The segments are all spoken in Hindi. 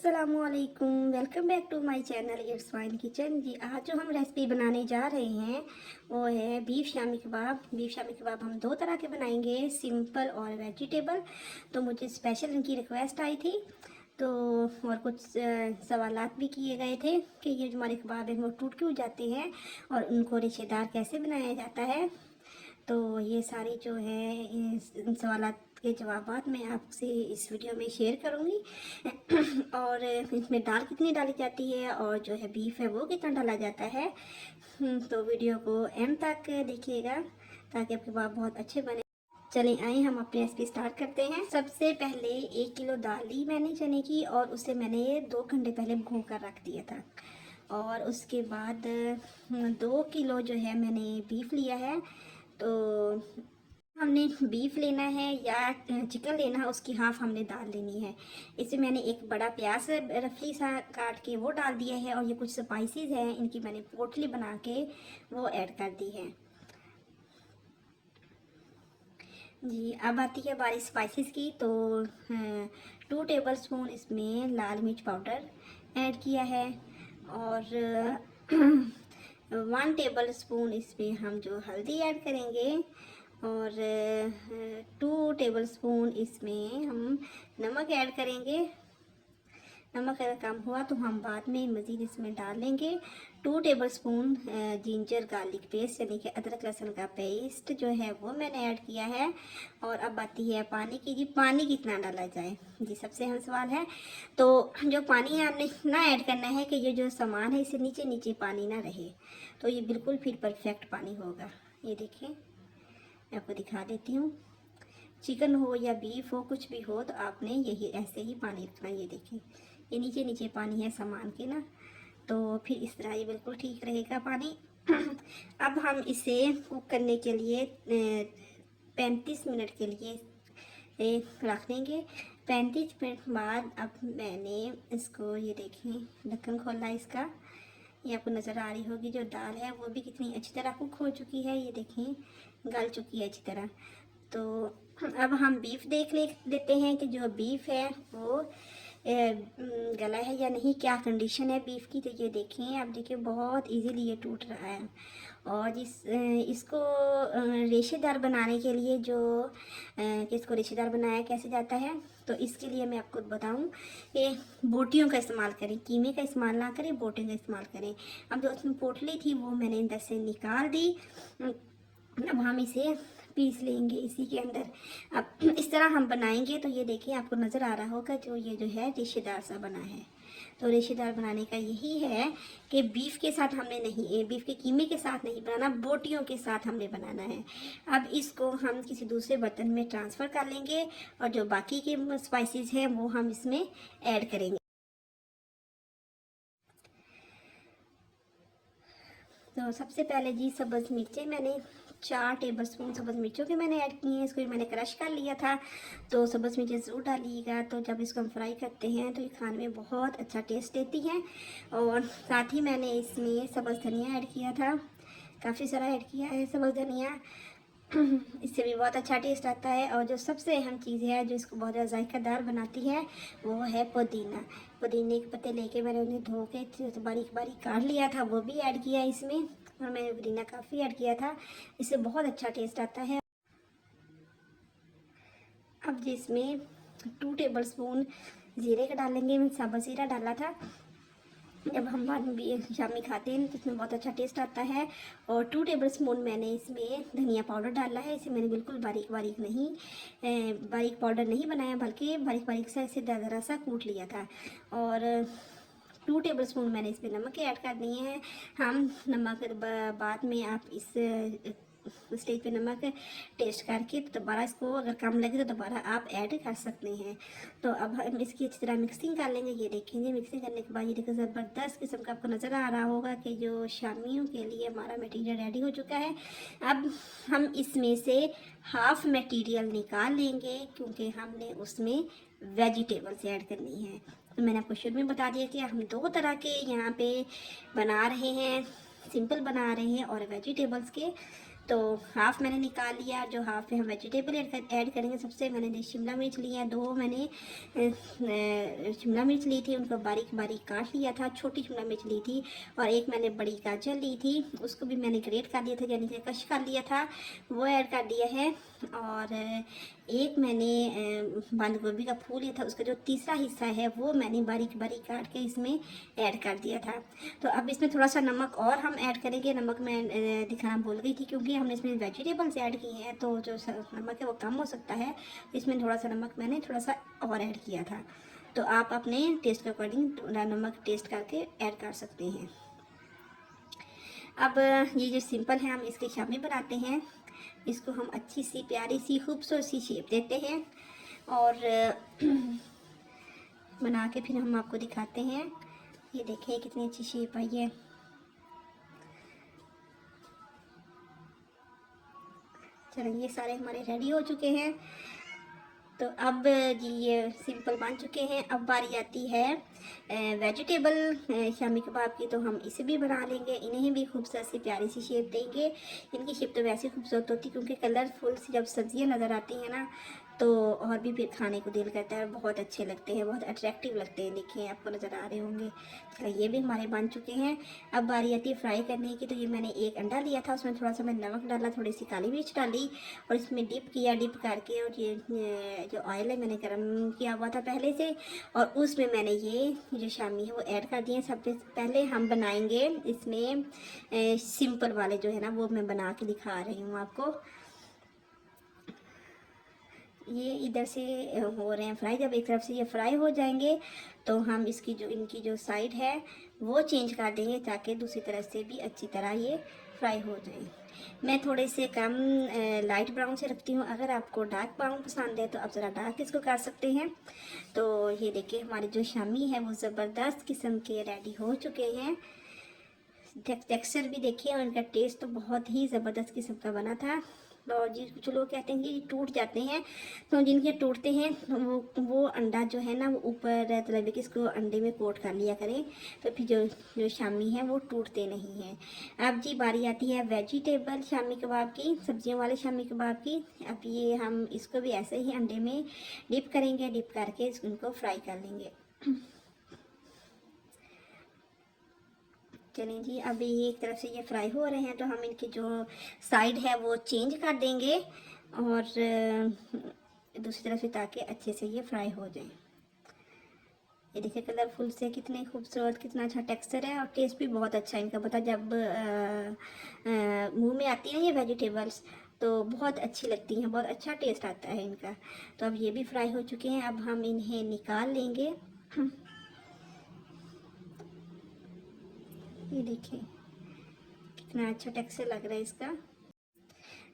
अस्सलामुअलैकुम, welcome back to my channel it's fine kitchen. जी, आज जो हम रेसिपी बनाने जा रहे हैं वो है बीफ शामी कबाब। बीफ शामी कबाब हम दो तरह के बनाएंगे, सिंपल और वेजिटेबल। तो मुझे स्पेशल इनकी रिक्वेस्ट आई थी, तो और कुछ सवालात भी किए गए थे कि ये जो हमारे कबाब हैं वो टूट क्यों जाते हैं और उनको रेशेदार कैसे बनाया जाता है। तो ये सारी जो है इन सवालात के जवाबात मैं आपसे इस वीडियो में शेयर करूँगी और इसमें दाल कितनी डाली जाती है और जो है बीफ है वो कितना डाला जाता है। तो वीडियो को एंड तक देखिएगा ताकि आपके कबाब बहुत अच्छे बने। चलें आए हम अपनी रेसिपी स्टार्ट करते हैं। सबसे पहले 1 किलो दाल ली मैंने चने की और उसे मैंने 2 घंटे पहले भिगो कर रख दिया था। और उसके बाद 2 किलो जो है मैंने बीफ लिया है। तो हमने बीफ लेना है या चिकन लेना है, उसकी हाफ हमने दाल लेनी है। इसे मैंने एक बड़ा प्याज रफली सा काट के वो डाल दिया है और ये कुछ स्पाइसेस हैं, इनकी मैंने पोटली बना के वो ऐड कर दी है। जी, अब आती है बारी स्पाइसेस की। तो 2 टेबल स्पून इसमें लाल मिर्च पाउडर ऐड किया है और 1 टेबल स्पून इसमें हम जो हल्दी ऐड करेंगे और 2 टेबल स्पून इसमें हम नमक ऐड करेंगे। नमक अगर कम हुआ तो हम बाद में मज़ीद इसमें डाल लेंगे। 2 table spoon ginger garlic paste यानी कि अदरक लहसुन का पेस्ट जो है वो मैंने ऐड किया है। और अब आती है पानी की। जी, पानी कितना डाला जाए, जी सबसे अहम सवाल है। तो जो पानी है आपने इतना ऐड करना है कि ये जो सामान है इसे नीचे नीचे पानी ना रहे, तो ये बिल्कुल फिर परफेक्ट पानी होगा। ये देखें, मैं आपको दिखा देती हूँ। चिकन हो या बीफ हो, कुछ भी हो, तो आपने यही ऐसे ही पानी रखना। ये देखें, ये नीचे नीचे पानी है सामान के ना, तो फिर इस तरह ये बिल्कुल ठीक रहेगा पानी। अब हम इसे कुक करने के लिए 35 मिनट के लिए रख देंगे। 35 मिनट बाद अब मैंने इसको, ये देखें, ढक्कन खोला इसका। ये आपको नज़र आ रही होगी जो दाल है वो भी कितनी अच्छी तरह कुक हो चुकी है। ये देखें, गल चुकी है अच्छी तरह। तो अब हम बीफ देख लेते हैं कि जो बीफ है वो गला है या नहीं, क्या कंडीशन है बीफ की। तो ये देखें, अब देखिए बहुत इजीली ये टूट रहा है। और इसको रेशेदार बनाने के लिए जो इसको रेशेदार बनाया कैसे जाता है, तो इसके लिए मैं आपको बताऊं कि बोटियों का इस्तेमाल करें, कीमे का इस्तेमाल ना करें, बोटियों का इस्तेमाल करें। अब जो उसमें पोटली थी वो मैंने अंदर से निकाल दी। अब हम इसे पीस लेंगे इसी के अंदर। अब इस तरह हम बनाएंगे तो ये देखिए आपको नज़र आ रहा होगा जो ये जो है रेशेदार सा बना है। तो रेशेदार बनाने का यही है कि बीफ के साथ हमने नहीं, बीफ के कीमे के साथ नहीं बनाना, बोटियों के साथ हमने बनाना है। अब इसको हम किसी दूसरे बर्तन में ट्रांसफ़र कर लेंगे और जो बाकी के स्पाइसेस हैं वो हम इसमें ऐड करेंगे। तो सबसे पहले जी सब्ज़ मिर्चें मैंने 4 टेबल स्पून सब्ज़ मिर्चों के मैंने ऐड किए हैं। इसको मैंने क्रश कर लिया था। तो सब्ज़ मिर्चें ज़रूर डालिएगा, तो जब इसको हम फ्राई करते हैं तो ये खाने में बहुत अच्छा टेस्ट देती हैं। और साथ ही मैंने इसमें सब्ज़ धनिया ऐड किया था, काफ़ी सारा ऐड किया है सब्ज़ धनिया। इससे भी बहुत अच्छा टेस्ट आता है। और जो सबसे अहम चीज़ है जो इसको बहुत ज़्यादा जायकादार बनाती है वो है पुदीना। पुदीने के पत्ते लेके मैंने उन्हें धो के बारीक बारीक काट लिया था, वो भी ऐड किया इसमें। और मैंने पुदीना काफ़ी ऐड किया था, इससे बहुत अच्छा टेस्ट आता है। अब जिसमें 2 टेबल स्पून ज़ीरे का डालेंगे, मैंने साबुत ज़ीरा डाला था। जब हम बाद में भी शामी खाते हैं तो इसमें बहुत अच्छा टेस्ट आता है। और 2 टेबल स्पून मैंने इसमें धनिया पाउडर डाला है। इसे मैंने बिल्कुल बारीक बारीक नहीं, बारीक पाउडर नहीं बनाया, बल्कि बारीक बारीक सा इसे दरदरा सा कूट लिया था। और 2 टेबल स्पून मैंने इसमें नमक ऐड कर दिए हैं। हम नमक बाद में आप इस स्टेज पे नमक टेस्ट करके तो दोबारा इसको अगर कम लगे तो दोबारा आप ऐड कर सकते हैं। तो अब हम इसकी अच्छी तरह मिक्सिंग कर लेंगे। ये देखेंगे, मिक्सिंग करने के बाद ये देखिए ज़बरदस्त किस्म का आपको नज़र आ रहा होगा कि जो शामियों के लिए हमारा मटेरियल रेडी हो चुका है। अब हम इसमें से हाफ मटेरियल निकाल लेंगे क्योंकि हमने उसमें वेजिटेबल्स ऐड करनी है। तो मैंने आपको शुरू में बता दिया कि हम दो तरह के यहाँ पे बना रहे हैं, सिंपल बना रहे हैं और वेजिटेबल्स के। तो हाफ़ मैंने निकाल लिया, जो हाफ़ में हम वेजिटेबल ऐड करेंगे। सबसे मैंने शिमला मिर्च ली है, 2 मैंने शिमला मिर्च ली थी, उनको बारीक बारीक काट लिया था, छोटी शिमला मिर्च ली थी। और एक मैंने बड़ी गाजर ली थी, उसको भी मैंने ग्रेट कर दिया था, यानी कि कश कर लिया था, वो ऐड कर दिया है। और एक मैंने बंद गोभी का फूल लिया था, उसका जो तीसरा हिस्सा है वो मैंने बारीक बारीक काट के इसमें ऐड कर दिया था। तो अब इसमें थोड़ा सा नमक और हम ऐड करेंगे। नमक मैं दिखाना भूल गई थी, क्योंकि हमने इसमें वेजिटेबल्स ऐड की हैं, तो जो नमक है वो कम हो सकता है। इसमें थोड़ा सा नमक मैंने थोड़ा सा और ऐड किया था। तो आप अपने टेस्ट के अकॉर्डिंग नमक टेस्ट करके ऐड कर सकते हैं। अब ये जो सिंपल है, हम इसकी शामी बनाते हैं। इसको हम अच्छी सी प्यारी सी खूबसूरत सी शेप देते हैं और बना के फिर हम आपको दिखाते हैं। ये देखिए कितनी अच्छी शेप आई है। चलिए, ये सारे हमारे रेडी हो चुके हैं। तो अब जी ये सिंपल बन चुके हैं। अब बारी आती है वेजिटेबल शामी कबाब की। तो हम इसे भी बना लेंगे, इन्हें भी खूबसूरत सी प्यारी सी शेप देंगे। इनकी शेप तो वैसे खूबसूरत होती, क्योंकि कलरफुल सी जब सब्जियां नज़र आती हैं ना, तो और भी फिर खाने को दिल करता है। बहुत अच्छे लगते हैं, बहुत अट्रैक्टिव लगते हैं। देखिए आपको नज़र आ रहे होंगे। चलिए, ये भी हमारे बन चुके हैं। अब बारी आती है फ्राई करने की। तो ये मैंने एक अंडा लिया था, उसमें थोड़ा सा मैंने नमक डाला, थोड़ी सी काली मिर्च डाली और इसमें डिप किया। डिप करके और ये जो ऑयल है मैंने गर्म किया हुआ था पहले से, और उसमें मैंने ये जो शामी है वो ऐड कर दिए। सबसे पहले हम बनाएंगे इसमें सिंपल वाले जो है ना, वो मैं बना के दिखा रही हूँ आपको। ये इधर से हो रहे हैं फ्राई। जब एक तरफ से ये फ्राई हो जाएंगे तो हम इसकी जो इनकी जो साइड है वो चेंज कर देंगे, ताकि दूसरी तरफ से भी अच्छी तरह ये फ्राई हो जाए। मैं थोड़े से कम लाइट ब्राउन से रखती हूँ। अगर आपको डार्क ब्राउन पसंद है तो आप ज़रा डार्क इसको कर सकते हैं। तो ये देखिए हमारे जो शामी है वो ज़बरदस्त किस्म के रेडी हो चुके हैं। टेक्सचर भी देखिए और इनका टेस्ट तो बहुत ही ज़बरदस्त किस्म का बना था। और जी कुछ लोग कहते हैं कि टूट जाते हैं, तो जिनके टूटते हैं वो अंडा जो है ना वो ऊपर मतलब कि इसको अंडे में कोट कर लिया करें, तो फिर जो शामी है वो टूटते नहीं हैं। अब जी बारी आती है वेजिटेबल शामी कबाब की, सब्जियों वाले शामी कबाब की। अब ये हम इसको भी ऐसे ही अंडे में डिप करेंगे, डिप करके इनको फ्राई कर लेंगे। चलें जी, अभी एक तरफ से ये फ्राई हो रहे हैं, तो हम इनकी जो साइड है वो चेंज कर देंगे और दूसरी तरफ से, ताकि अच्छे से ये फ्राई हो जाए। ये देखिए कलरफुल से कितने खूबसूरत, कितना अच्छा टेक्सचर है और टेस्ट भी बहुत अच्छा है इनका। पता जब मुंह में आती हैं ये वेजिटेबल्स तो बहुत अच्छी लगती हैं, बहुत अच्छा टेस्ट आता है इनका। तो अब ये भी फ्राई हो चुके हैं, अब हम इन्हें निकाल लेंगे। ये देखिए कितना अच्छा टेक्सचर लग रहा है इसका।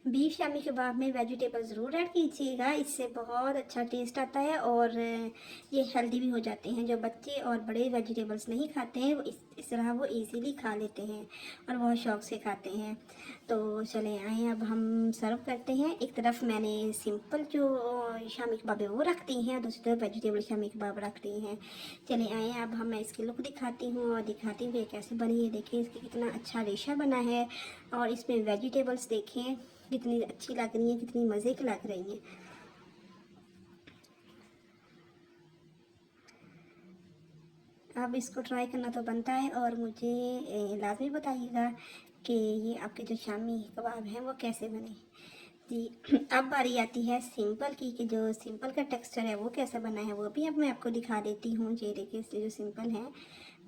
बीफ शामी कबाब में वेजिटेबल ज़रूर ऐड कीजिएगा, इससे बहुत अच्छा टेस्ट आता है और ये हेल्दी भी हो जाते हैं। जो बच्चे और बड़े वेजिटेबल्स नहीं खाते हैं वो इस तरह वो इजीली खा लेते हैं और बहुत शौक से खाते हैं। तो चले आए अब हम सर्व करते हैं। एक तरफ मैंने सिंपल जो शामी कबाब है वो रख दी हैं, दूसरी तरफ वेजिटेबल शामी कबाब रख दी हैं। चले आए अब हम मैं इसकी लुक दिखाती हूँ और दिखाती हूँ कि कैसे बनी है। देखिए इसकी कितना अच्छा रेशा बना है और इसमें वेजिटेबल्स देखें कितनी अच्छी लग रही है, कितनी मज़े की लग रही है। अब इसको ट्राई करना तो बनता है और मुझे लाजमी बताइएगा कि ये आपके जो शामी कबाब हैं वो कैसे बने। जी अब बारी आती है सिंपल की, कि जो सिंपल का टेक्सचर है वो कैसा बना है वो भी अब मैं आपको दिखा देती हूँ। ये देखिए इससे जो सिंपल हैं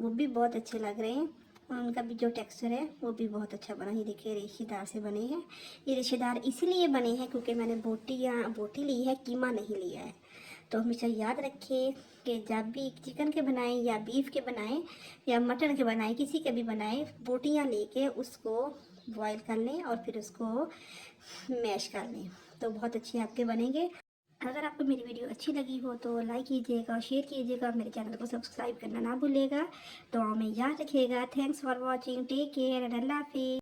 वो भी बहुत अच्छे लग रहे हैं और उनका भी जो टेक्सचर है वो भी बहुत अच्छा बना। ये देखिए रेशेदार से बने हैं। ये रेशेदार इसीलिए बने हैं क्योंकि मैंने बोटी ली है, कीमा नहीं लिया है। तो हमेशा याद रखें कि जब भी चिकन के बनाएं या बीफ के बनाएं या मटन के बनाएं, किसी के भी बनाएं, बोटियां लेके उसको बॉईल कर लें और फिर उसको मैश कर लें, तो बहुत अच्छे आपके बनेंगे। अगर आपको मेरी वीडियो अच्छी लगी हो तो लाइक कीजिएगा और शेयर कीजिएगा और मेरे चैनल को सब्सक्राइब करना ना भूलिएगा। तो हमें याद रखिएगा। Thanks for watching, take care and अल्लाह हाफिज़।